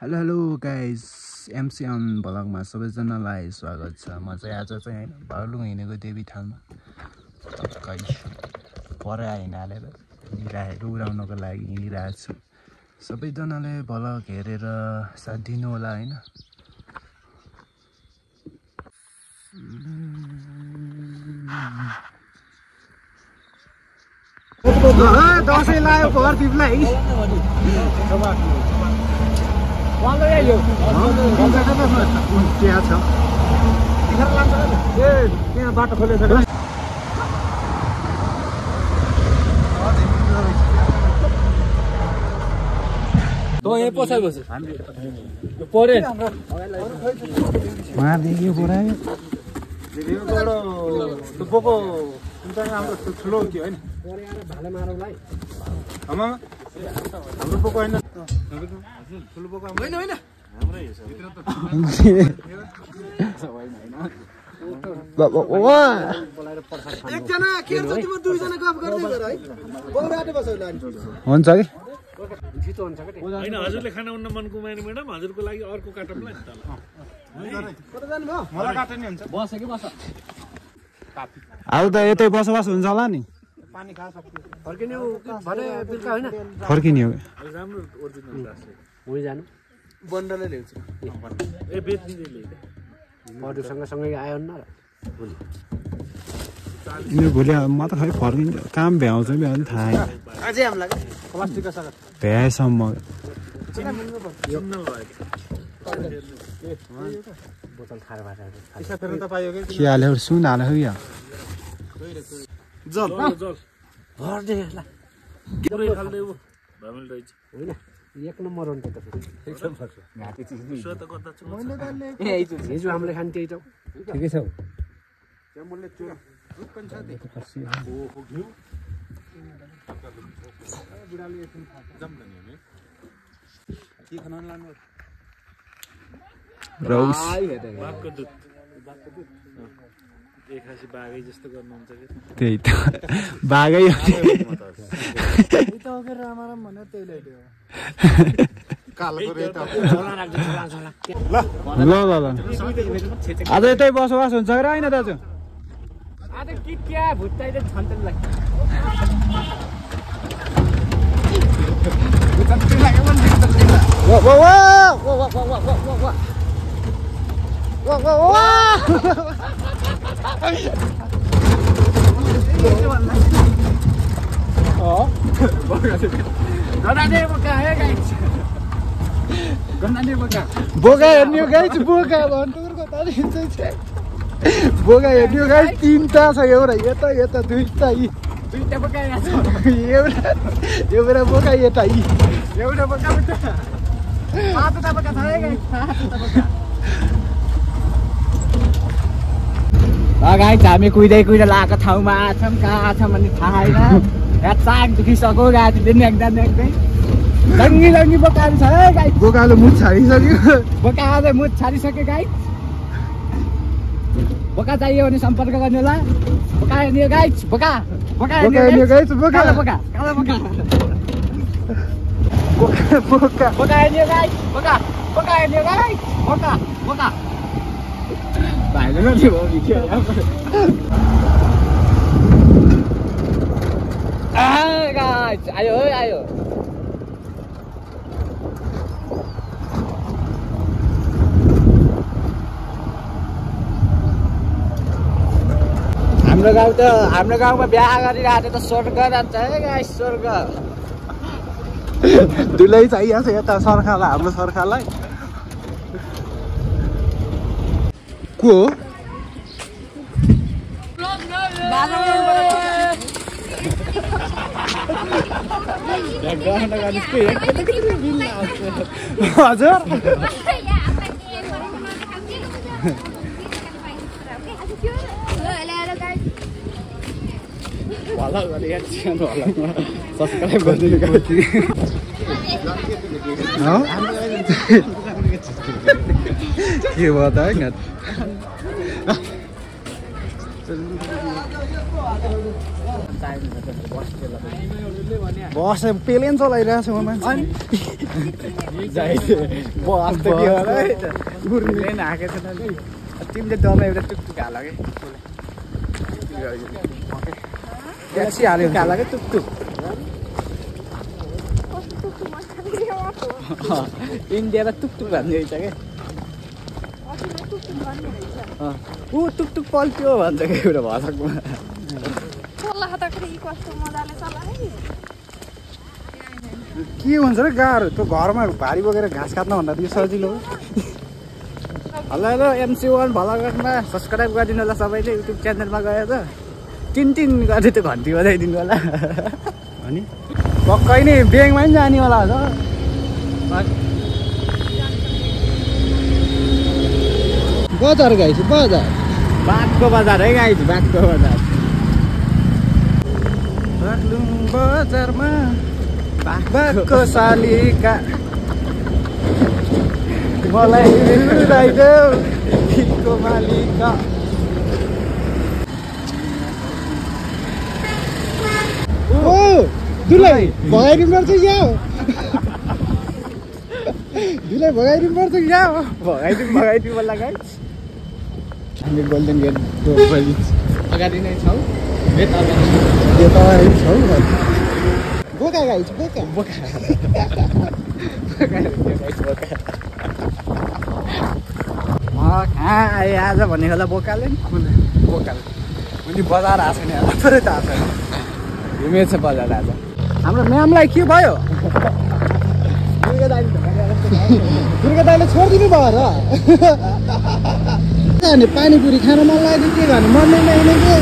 Hello guys MCN भ्लगमा सबैजनालाई स्वागत छ। म चाहिँ आज चाहिँ हैन भरलुङ हिँडेको देवीथानमा टक्कै परै हिँडालेर हिँडिरहेको उडाउनको लागि हिँडिरहेको छु। सबैजनाले भ्लग हेरेर साथ दिनु होला हैन। दसैँ लाग्यो घर दिपलाई त्यहाँ बाटो खोलेछ ठुलो थियो होइन हाम्रो पोको होइन ठुलो पोको होइन होइन एकजना के छ तिम्रो दुईजना गफ गर्दै गर है बौराटे बस्यो हुन्छ कि छिटो हुन्छ के हैन हजुरले खाना उन्न मन कुमारी म्याडम हजुरको लागि अर्को काटौँला नि त कता जानु भयो मलाई काट्ने हुन्छ बस कि बस अब त यतै बसोबास हुन्छ होला नि पानी खा सक्छु फर्किने हो भने बिलका हैन फर्किने हो राम्रो ओरिजिनल दास हो जानु बन्डलले ल्याउँछु ए बेच्दिने ल्याइदे मधुसँग सँगै आयो न यो भोलि म त खै फर्किन्छ काम भ्याउँछ भ्याउनु थाहा छैन अझै हामीलाई प्लास्टिकको सगत भ्याएसम्म बोतल खाएर के हाल्यो सुन हाल्यो या जल हर्दे ला पुरै खाल्दै हो भमल रहेछ हैन एक नम्बर हो नि त एकदम फर्छ घाटी चीज नि सो त गर्दा छु मैले दाले ए हिजो हामीले खान त्यही त ठिकै छ त्यहाँ मैले त्यो रुख पनि छ देखि फर्सी ओ हो घिउ बुढाले एकछिन जम्दैन नि के खान लानु रौस बाघको दुध एकासी बाघै जस्तो गर्नुहुन्छ के त्यही त बाघै हो नि त ओके रामाराम भने त्यही ल्याइदियो कालको रेट ल ल ल आज यतै बसोबास हुन्छ र हैन दाजु आज किट्या भुत्ताइले छन्तन लाग्छ भुत्ताइ लाग्यो भने वा वा वा वा वा वा वा वा वा वा वा बोका हेर्ने गाइस बोका भन्टुरको तारिन्छ बोका हेर्ने गाइस तीनटा छ एउटा यता यता दुईटा यी दुईटा बोका एउटा बोका यता यी एउटा बोका सातवटा बोका छ है गाइस सातवटा बोका गाइस हामी कुइदै लागेको ठाउँमा आछौँ कहाँ छौँ भन्ने थाहा छैन यहाँ चाक दुखिसक्यो गाडीले नेक्दै लङ्गी बोकाहरू छ है गाइस बोकाले मुख छाडिसक्यो बोकाले मुख छाडिसक्यो गाइस बोका चाहियो भने सम्पर्क गर्नु होला बोका हेर्ने गाइस बोका हेर्ने गाइस बोका बोका हेर्ने गाइस बोका हेर्ने गाइस बोका भाइले नथी भयो भिडियो गाइस आयो हाम्रो गाउँमा बिहा गरिरहेको त स्वर्ग जान्छ है गाइस स्वर्ग दुलै चाहिएको छ यता सरकारलाई हाम्रो सरकारलाई को हजुर सब्सक्राइब गरिदिनु के भयो त बस प्लेन चलाइरहेको छु मान्छे बस त के होला है प्लेन हाकेको छ तिमीले डल्लो एउटा टुकटुक हाल के ट्याक्सी हाल्यो हाल के टुकटुक इन्डियामा टुकटुक भन्ने रहेछ के ऊ टुकटुक पल्ट्यो भन्छ कि एउटा भाषामा के हुन्छ र गाह्रो त्यो घरमा भारी बोकेर घाँस काट्न भन्दा त्यो सजिलो हो हेलो हेलो MC1 भलागरमा सब्सक्राइब गरिदिनु होला सबैले युट्युब च्यानलमा गएर टिन गर्दै त्यो घन्टी बजाइदिनु होला अनि पक्कै नै ब्याङ्कमा पनि जाने होला हो बजार गाइस बजार बागको बजार है गाइस बागको बजार बागलुङ बजारमा बागको सालिका मलाई रुदाइदेऊ गीतको मालिका ओ दुलाई भगाइदिनुपर्छ यहाँ दुलाई भगाइदिनुपर्छ यहाँ भगाइदिनु पर्ला गाइस हामी गोल्डन गेट अगाडि नै छौँ बोका गाइस बोका कहाँ आएँ आज भनेको होला बोकाले बोकाले उनी बजार आएको छैन थोरै त आएको छैन घुमेछ बजार आज हाम्रो म्यामलाई के भयो दुर्गा दाइले छोडिदिनु भयो र अनि पानीपुरी खान मन लाग्यो के गर्नु मन नै लाग्ने के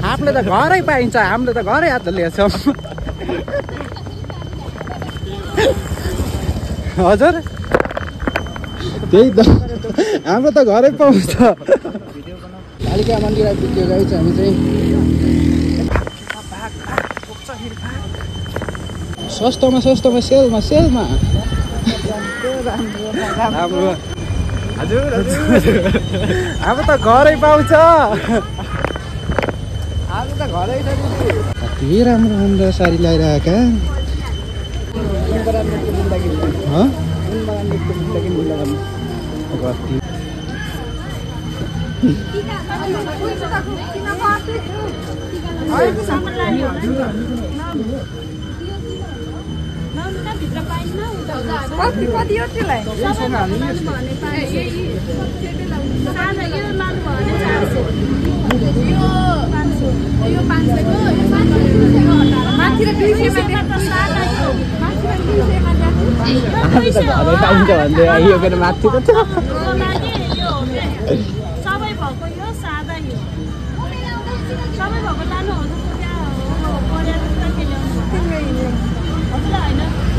आफूले त घरै पाइन्छ हामीले त घरै हात लिएछौँ हजुर त्यही त हाम्रो त घरै पाउँछ कालिका मन्दिर आइपुग्यो गाइस हामी चाहिँ सस्तोमा सेलमा हाम्रो हजुर हाम्रो त घरै पाउँछ आज त घरै छ कति राम्रो राम्रो साडी लगाइरहेका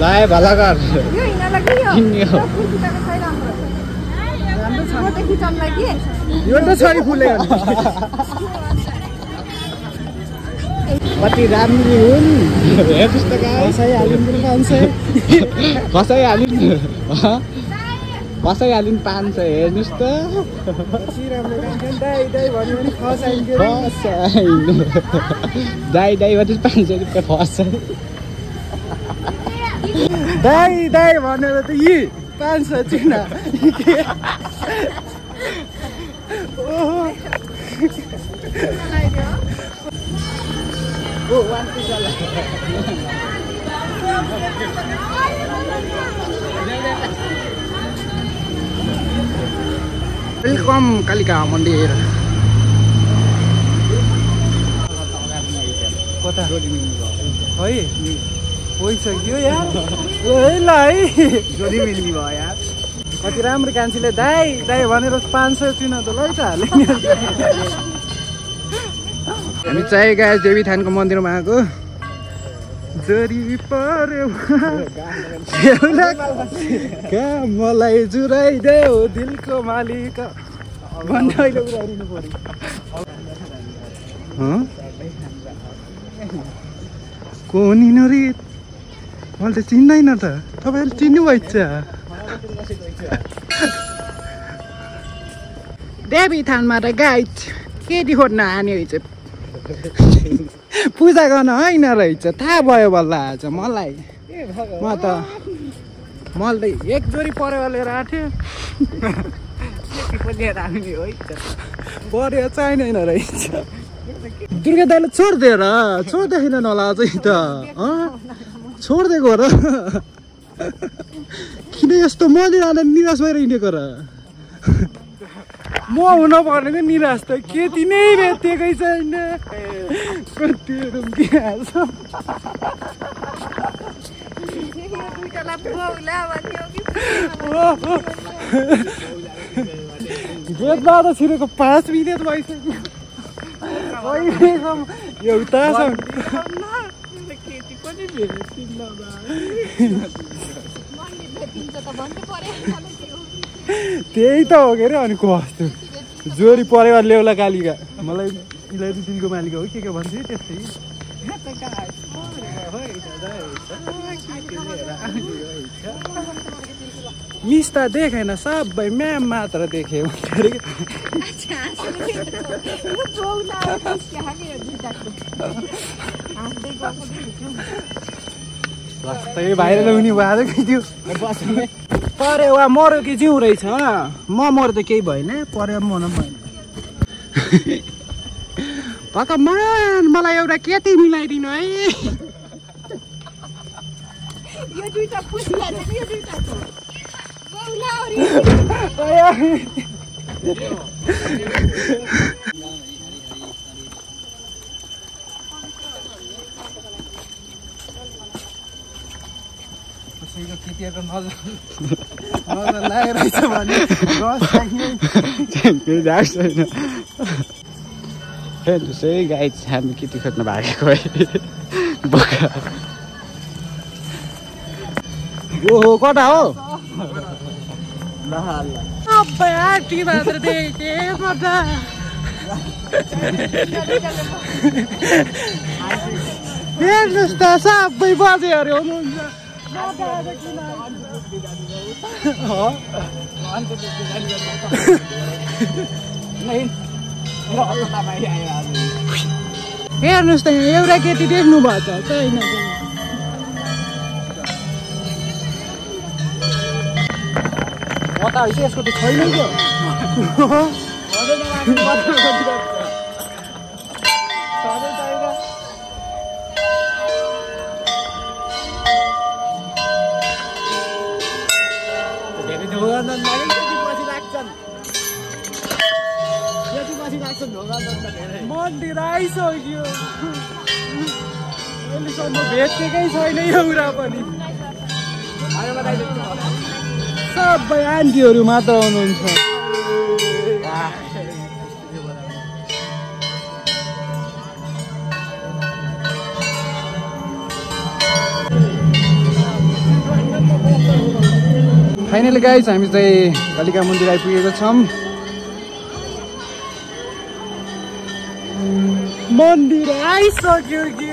लाए भला कर कति राम्री हुन् हेर्नुहोस् त कसैहालिन् 500 हेर्नुहोस् त दाइ भने 500 रुपियाँ फसाइ दाइ भनेर त यी 500 चिना वेलकम कालिका मन्दिर कता है भइसक्यो यार ल है जोडी मिल्ने भयो यार कति राम्रो कान्छीले दाइ भनेर 500 चिना त लै त हाले हामी चाहिँ गाइस देवी थानको मन्दिरमा आएको जोडी पर्यो कहाँ मलाई जुराइदेऊ दिलको मालिक भन्दै अहिले उडाइदिनु पर्यो कोनी नरी मैले त चिन्दैन त तपाईँले चिन्नु भएछ देवी थानमा त गाइज केटी खोज्न हान्यो हिजो पूजा गर्न होइन रहेछ थाहा भयो बल्ल आज मलाई मैले त एक जोडी परेवा लिएर आएको थियो लिएर आउने हो परेवा चाहिँदैन रहेछ दुर्गा दाइले छोड्दैन होला अझै त छोडिदिएको र किन यस्तो मन्दिर निराश भएर हिँडेको र म हुन पर्ने त निराश त केटी नै भेटिएकै छैन गेटमा त छिरेको 5 मिनट भइसक्यो एउटा त्यही त हो के अरे अनि कस्तो जोरी परेवा लेउला कालिका मलाई इलाइटी दिनको मालिक हो के भन्थ्यो त्यस्तै मिस त देखेन सबै म्याम मात्र देखे जस्तै भाइरल हुने भएर थियो परेवा मर्यो कि जिउ रहेछ म मर्यो त केही भएन परेवा मर्नु भएन भगवान मलाई एउटा केटी मिलाइदिनु है केटीहरूको नजर लागेरहेछ भने जस्तै गाई हामी केटी खोज्न भागेको है ओहो कता हो सबै आँटी मात्र देखे हेर्नुहोस् त सबै बजेहरू हुनुहुन्छ हेर्नुहोस् त एउटा केटी देख्नु भएको छ छैन बताएपछि यसको त छैन क्या मन्दिर आइसक्यो अहिलेसम्म भेटेकै छैन एउटा पनि सबै आन्टीहरू मात्र आउनुहुन्छ फाइनली गाइस हामी चाहिँ कालिका मन्दिर आइपुगेको छौँ मन्दिर आइसक्यो कि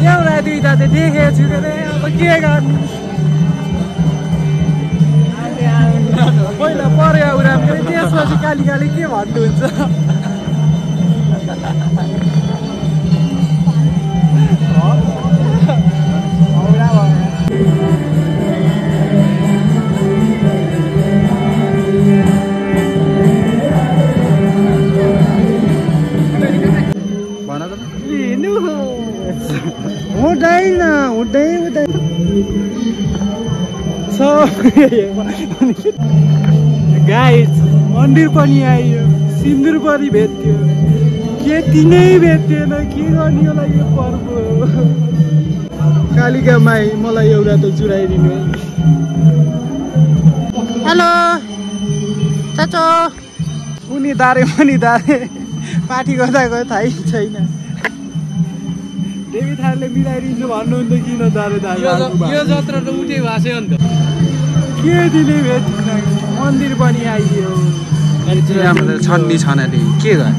एउटा दुईटा त देखेको छु के अरे अब के गर्नु पहिला पऱ्यो उनीहरू त्यसपछि काली काली के भन्नुहुन्छ हुँदैन हुँदै गाइस मन्दिर पनि आयो सिन्दुर पनि भेट्यो केटी नै भेटेन के गर्ने होला यो पर्व कालिका माई मलाई एउटा त चुराइदिनु हेलो चाचो उनी दारे पनि दारे पार्टी गर्दा गयो थाहै छैन देवी थारूले मिलाइदिन्छु भन्नुहुन्छ किन दारे दाजु यो जत्रा त उठे भाषे अन्त के दिने भेट मन्दिर पनि आइदियो यहाँ छन्नी छन के गयो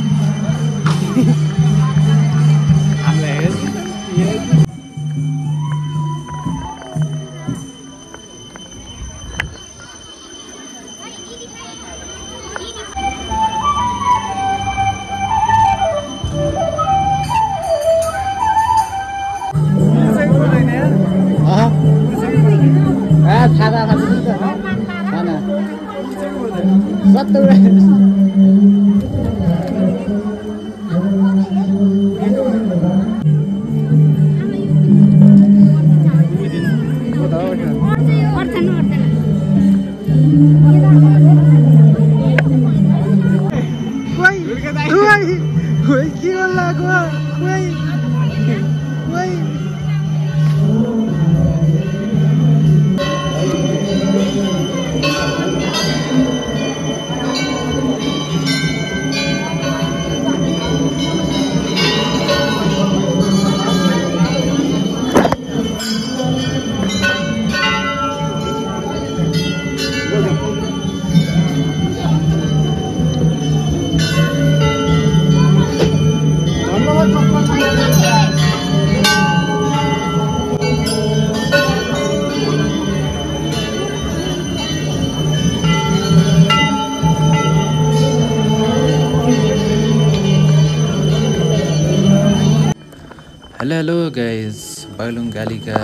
हेलो गाइज बागलुङ कालिका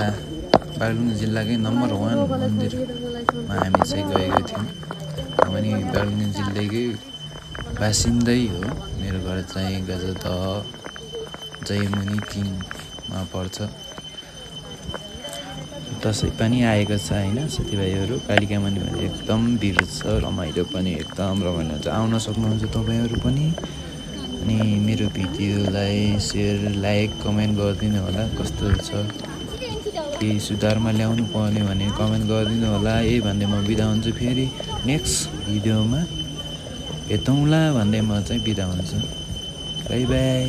बागलुङ जिल्लाकै नम्बर 1 मन्दिरमा हामी चाहिँ गएका थियौँ अनि बागलुङ जिल्लाकै बासिन्दै हो मेरो घर चाहिँ गजदह जयमुनि 3 मा पर्छ दसैँ पनि आएको छ हैन साथीभाइहरू कालिका मन्दिरमा एकदम भिड छ रमाइलो पनि एकदम रमाइलो हुन्छ आउन सक्नुहुन्छ तपाईहरु पनि अनि मेरो भिडियोलाई शेयर लाइक कमेन्ट गरिदिनु होला कस्तो छ के सुधारमा ल्याउनु पर्ने भने कमेन्ट गरिदिनु होला यही भन्दै म बिदा हुन्छु फेरि नेक्स्ट भिडियोमा भेटौँला भन्दै म चाहिँ बिदा हुन्छु बाइ बाइ